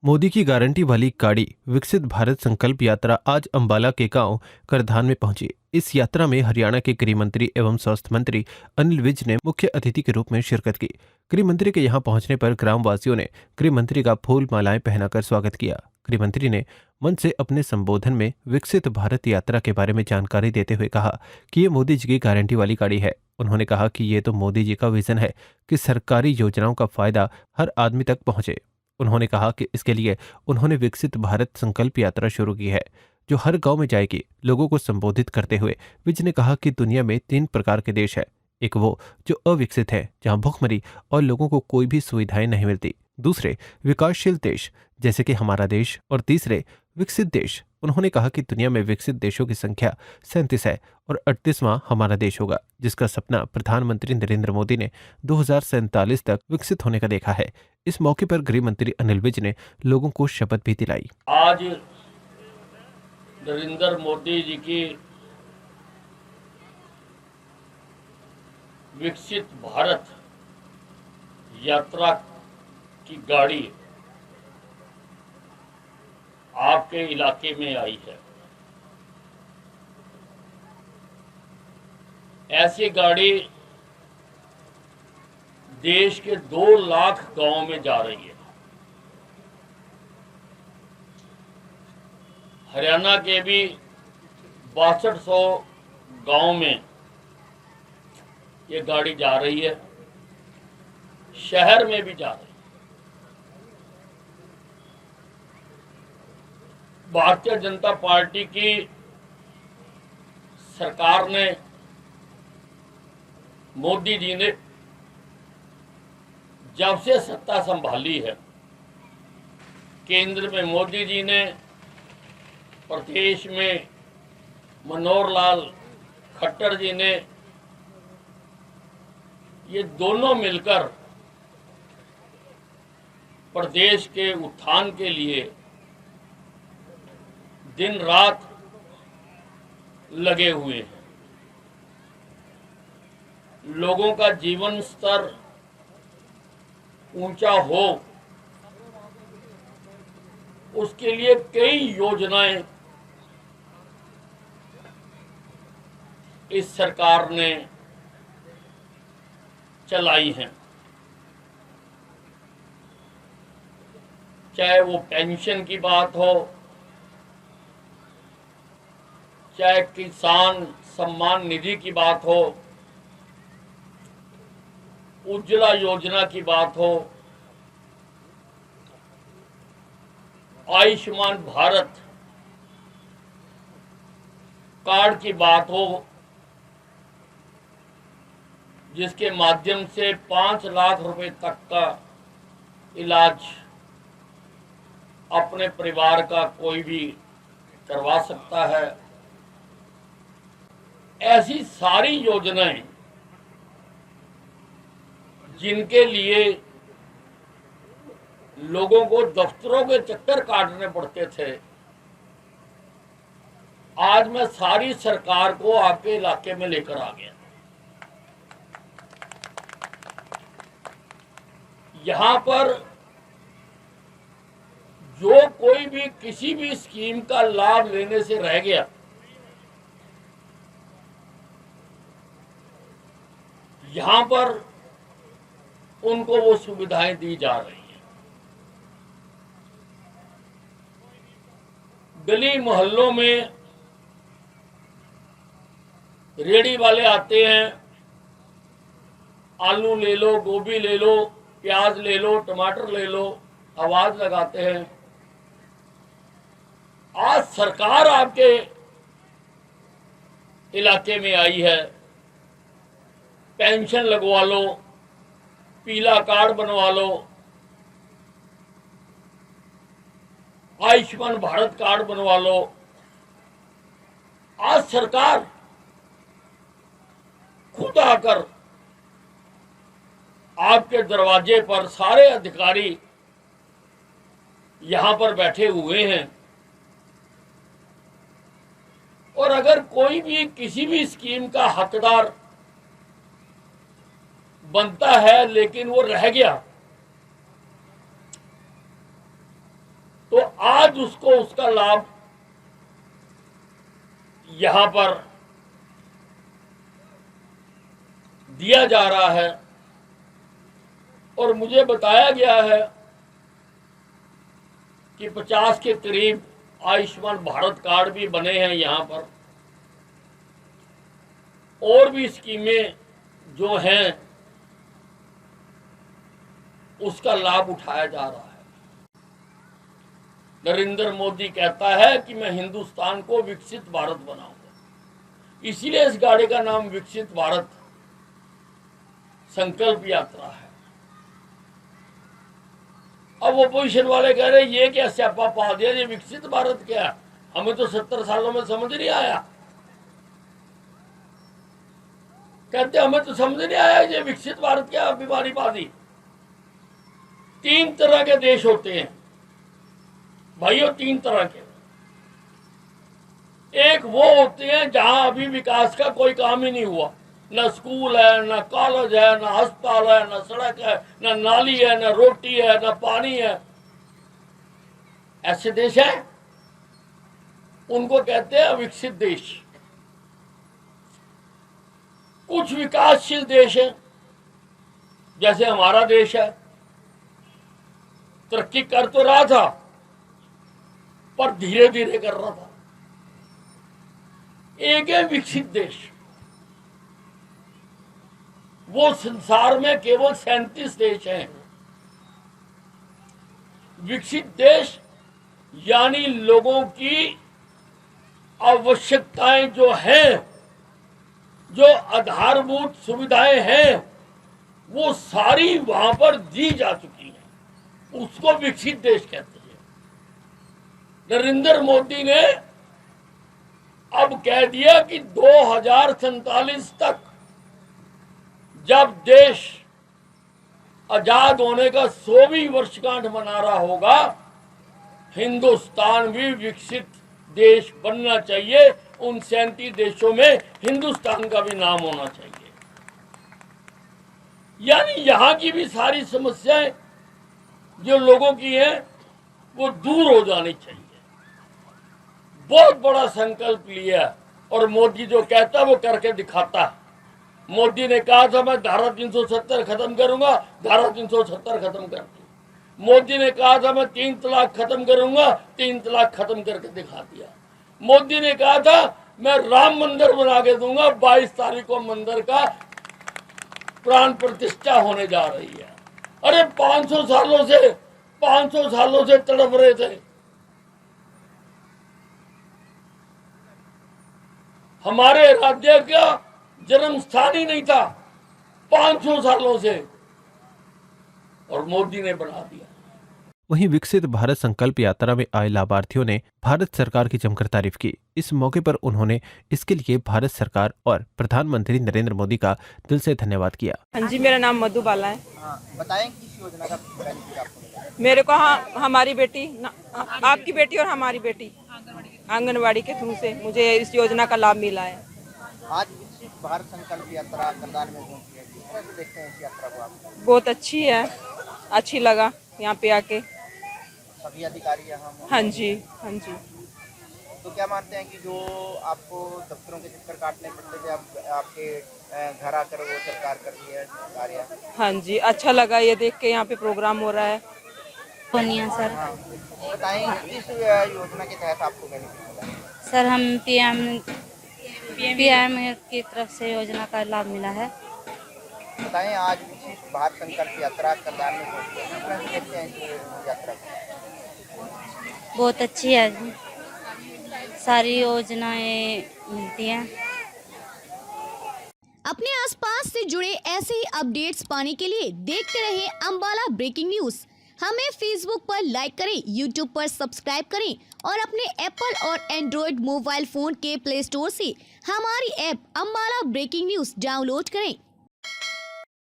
मोदी की गारंटी वाली गाड़ी विकसित भारत संकल्प यात्रा आज अंबाला के गांव करधान में पहुंची। इस यात्रा में हरियाणा के गृह मंत्री एवं स्वास्थ्य मंत्री अनिल विज ने मुख्य अतिथि के रूप में शिरकत की। गृह मंत्री के यहां पहुंचने पर ग्रामवासियों ने गृह मंत्री का फूल मालाएं पहनाकर स्वागत किया। गृह मंत्री ने मंच से अपने संबोधन में विकसित भारत यात्रा के बारे में जानकारी देते हुए कहा कि ये मोदी जी की गारंटी वाली गाड़ी है। उन्होंने कहा कि ये तो मोदी जी का विजन है कि सरकारी योजनाओं का फायदा हर आदमी तक पहुंचे। उन्होंने कहा कि इसके लिए उन्होंने विकसित भारत संकल्प यात्रा शुरू की है, जो हर गांव में जाएगी। लोगों को संबोधित करते हुए विज ने कहा कि दुनिया में 3 प्रकार के देश है। एक वो जो अविकसित है, जहां भुखमरी और लोगों को कोई भी सुविधाएं नहीं मिलती। दूसरे विकासशील देश जैसे कि हमारा देश, और तीसरे विकसित देश। उन्होंने कहा कि दुनिया में विकसित देशों की संख्या 37 है और 38वां हमारा देश होगा, जिसका सपना प्रधानमंत्री नरेंद्र मोदी ने 2047 तक विकसित होने का देखा है। इस मौके पर गृह मंत्री अनिल विज ने लोगों को शपथ भी दिलाई। आज नरेंद्र मोदी जी की विकसित भारत यात्रा की गाड़ी आपके इलाके में आई है। ऐसी गाड़ी देश के 2 लाख गांवों में जा रही है। हरियाणा के भी 6200 गांव में ये गाड़ी जा रही है। शहर में भी जा रही है। भारतीय जनता पार्टी की सरकार ने, मोदी जी ने जब से सत्ता संभाली है, केंद्र में मोदी जी ने, प्रदेश में मनोहर लाल खट्टर जी ने, ये दोनों मिलकर प्रदेश के उत्थान के लिए दिन रात लगे हुए हैं। लोगों का जीवन स्तर ऊंचा हो, उसके लिए कई योजनाएं इस सरकार ने चलाई हैं। चाहे वो पेंशन की बात हो, चाहे किसान सम्मान निधि की बात हो, उज्ज्वला योजना की बात हो, आयुष्मान भारत कार्ड की बात हो, जिसके माध्यम से 5 लाख रुपए तक का इलाज अपने परिवार का कोई भी करवा सकता है। ऐसी सारी योजनाएं जिनके लिए लोगों को दफ्तरों के चक्कर काटने पड़ते थे, आज मैं सारी सरकार को आपके इलाके में लेकर आ गया। यहां पर जो कोई भी किसी भी स्कीम का लाभ लेने से रह गया, यहां पर उनको वो सुविधाएं दी जा रही हैं। गली मोहल्लों में रेहड़ी वाले आते हैं, आलू ले लो, गोभी ले लो, प्याज ले लो, टमाटर ले लो, आवाज लगाते हैं। आज सरकार आपके इलाके में आई है, पेंशन लगवा लो, पीला कार्ड बनवा लो, आयुष्मान भारत कार्ड बनवा लो। आज सरकार खुद आकर आपके दरवाजे पर, सारे अधिकारी यहां पर बैठे हुए हैं, और अगर कोई भी किसी भी स्कीम का हकदार बनता है लेकिन वो रह गया, आज उसको उसका लाभ यहां पर दिया जा रहा है और मुझे बताया गया है कि 50 के करीब आयुष्मान भारत कार्ड भी बने हैं यहां पर, और भी स्कीमें जो हैं उसका लाभ उठाया जा रहा है। नरेंद्र मोदी कहता है कि मैं हिंदुस्तान को विकसित भारत बनाऊंगा, इसीलिए इस गाड़ी का नाम विकसित भारत संकल्प यात्रा है। अब ओपोजिशन वाले कह रहे ये क्या स्यापा पा दिया, ये विकसित भारत क्या है, हमें तो 70 सालों में समझ नहीं आया। कहते हमें तो समझ नहीं आया ये विकसित भारत क्या बीमारी पा दी। 3 तरह के देश होते हैं भाइयों, 3 तरह के। एक वो होते हैं जहां अभी विकास का कोई काम ही नहीं हुआ, न स्कूल है, न कॉलेज है, न अस्पताल है, न सड़क है, न नाली है, न रोटी है, न पानी है। ऐसे देश हैं, उनको कहते हैं अविकसित देश। कुछ विकासशील देश हैं, जैसे हमारा देश है, तरक्की कर तो रहा था पर धीरे धीरे कर रहा था। एक है विकसित देश, वो संसार में केवल 37 देश हैं। विकसित देश यानी लोगों की आवश्यकताएं जो हैं, जो आधारभूत सुविधाएं हैं, वो सारी वहां पर दी जा चुकी हैं, उसको विकसित देश कहते हैं। नरेंद्र मोदी ने अब कह दिया कि 2047 तक जब देश आजाद होने का 100वीं वर्षगांठ मना रहा होगा, हिंदुस्तान भी विकसित देश बनना चाहिए। उन 37 देशों में हिंदुस्तान का भी नाम होना चाहिए। यानी यहां की भी सारी समस्याएं जो लोगों की हैं वो दूर हो जानी चाहिए। बहुत बड़ा संकल्प लिया और मोदी जो कहता है वो करके दिखाता है। मोदी ने कहा था मैं धारा 370 खत्म करूंगा, धारा 370 खत्म कर दी। मोदी ने कहा था मैं 3 तलाक खत्म करूंगा, 3 तलाक खत्म करके दिखा दिया। मोदी ने कहा था मैं राम मंदिर बना के दूंगा, 22 तारीख को मंदिर का प्राण प्रतिष्ठा होने जा रही है। अरे 500 सालों से तड़प रहे थे। हमारे राज्य का जन्म स्थान ही नहीं था 500 सालों से, और मोदी ने बना दिया। वहीं विकसित भारत संकल्प यात्रा में आए लाभार्थियों ने भारत सरकार की जमकर तारीफ की। इस मौके पर उन्होंने इसके लिए भारत सरकार और प्रधानमंत्री नरेंद्र मोदी का दिल से धन्यवाद किया। हाँ जी, मेरा नाम मधुबाला है। बताएं किस योजना का बेनिफिट आपको मिला? मेरे को हमारी बेटी आपकी बेटी और हमारी बेटी आंगनवाड़ी के थ्रू से मुझे इस योजना का लाभ मिला है। आज विकसित भारत संकल्प यात्रा करनाल में पहुंची है, किस तरह से देखते हैं इस यात्रा को आप? बहुत अच्छी है, अच्छी लगा यहाँ पे आके। सभी अधिकारी यहाँ मौजूद हाँ हैं। जी, हाँ जी। तो क्या मानते हैं कि जो आपको दफ्तरों के चक्कर काटने पड़ते थे, अब आपके घर आकर वो सरकार कर रही है कार्य? हाँ जी, अच्छा लगा ये देख के, यहाँ पे प्रोग्राम हो रहा है। पूर्णिया सर। हाँ, बताएं किस योजना के तहत आपको बेनिफिट मिला? सर हम पीएम की तरफ से योजना का लाभ मिला है। बताएं आज विकसित भारत संकल्प यात्रा करनाल में पहुंची है, किस तरह से देखते हैं इस यात्रा को? बहुत अच्छी है, सारी योजनाएं मिलती हैं। अपने आसपास से जुड़े ऐसे ही अपडेट्स पाने के लिए देखते रहिए अंबाला ब्रेकिंग न्यूज। हमें फेसबुक पर लाइक करें, यूट्यूब पर सब्सक्राइब करें और अपने एप्पल और एंड्रॉयड मोबाइल फोन के प्ले स्टोर से हमारी app Ambala breaking news download करें।